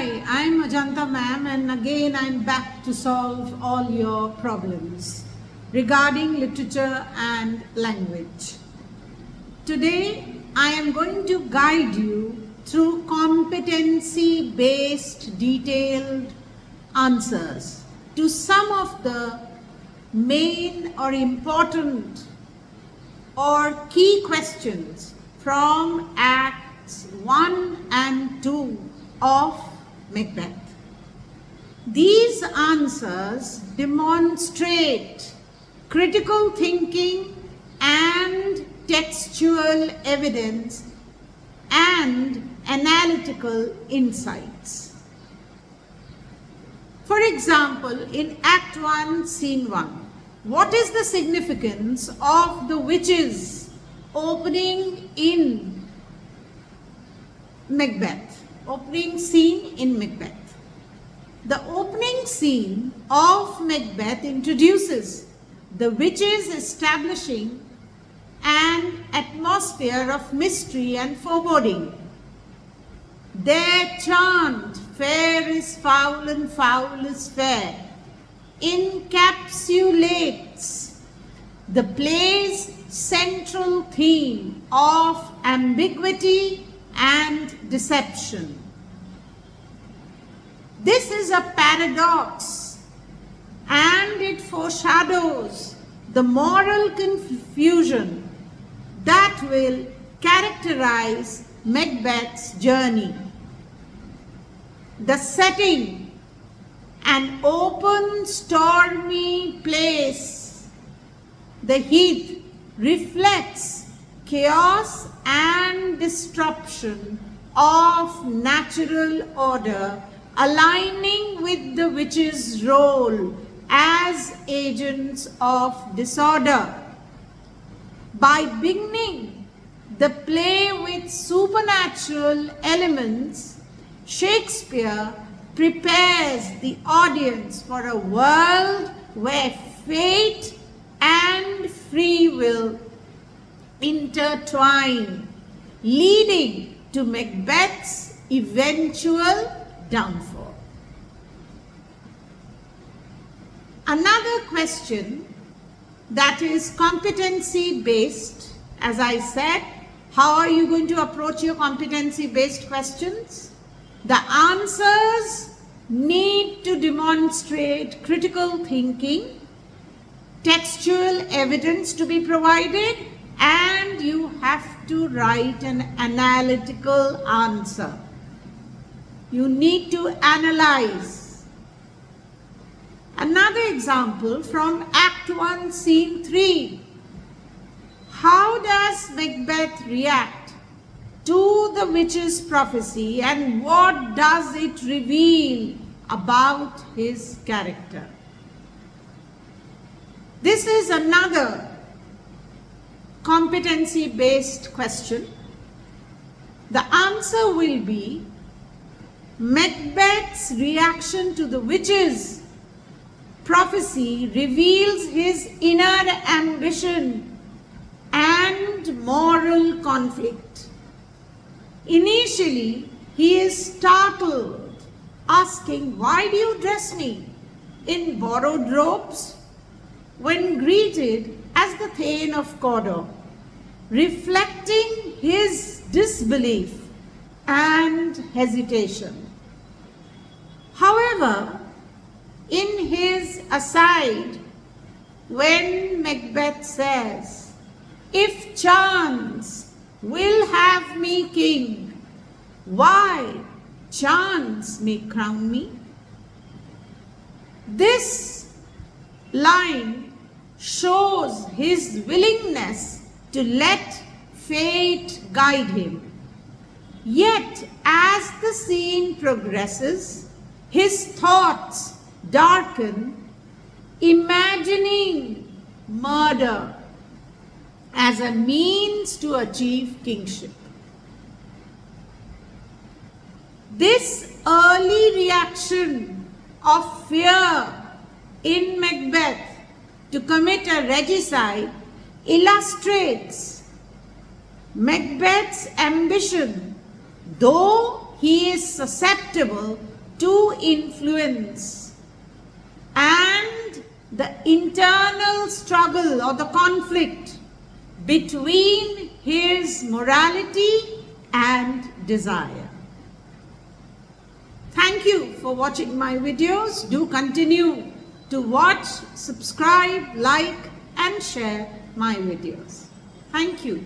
Hi, I'm Ajanta ma'am, and again I'm back to solve all your problems regarding literature and language. Today I am going to guide you through competency-based detailed answers to some of the main or important or key questions from Acts 1 and 2 of Macbeth. These answers demonstrate critical thinking and textual evidence and analytical insights. For example, in Act 1, Scene 1, what is the significance of the witches opening in Macbeth? Opening scene in Macbeth. The opening scene of Macbeth introduces the witches establishing an atmosphere of mystery and foreboding. Their chant, "Fair is foul and foul is fair," encapsulates the play's central theme of ambiguity and deception. This is a paradox, and it foreshadows the moral confusion that will characterize Macbeth's journey. The setting, an open, stormy place, the heath, reflects chaos and disruption of natural order, aligning with the witches' role as agents of disorder. By beginning the play with supernatural elements, Shakespeare prepares the audience for a world where fate and free will intertwine, leading to Macbeth's eventual downfall. Another question that is competency based, as I said, how are you going to approach your competency based questions? The answers need to demonstrate critical thinking, textual evidence to be provided, and you have to write an analytical answer. You need to analyze. Another example from Act 1, Scene 3. How does Macbeth react to the witch's prophecy, and what does it reveal about his character? This is another competency-based question. The answer will be Macbeth's reaction to the witch's prophecy reveals his inner ambition and moral conflict. Initially, he is startled, asking, "Why do you dress me in borrowed robes?" when greeted as the Thane of Cawdor, reflecting his disbelief and hesitation. However, in his aside, when Macbeth says, "If chance will have me king, why chance may crown me?" This line shows his willingness to let fate guide him. Yet, as the scene progresses, his thoughts darken, imagining murder as a means to achieve kingship. This early reaction of fear in Macbeth to commit a regicide illustrates Macbeth's ambition, though he is susceptible to influence and the internal struggle or the conflict between his morality and desire. Thank you for watching my videos. Do continue to watch, subscribe, like and share my videos. Thank you.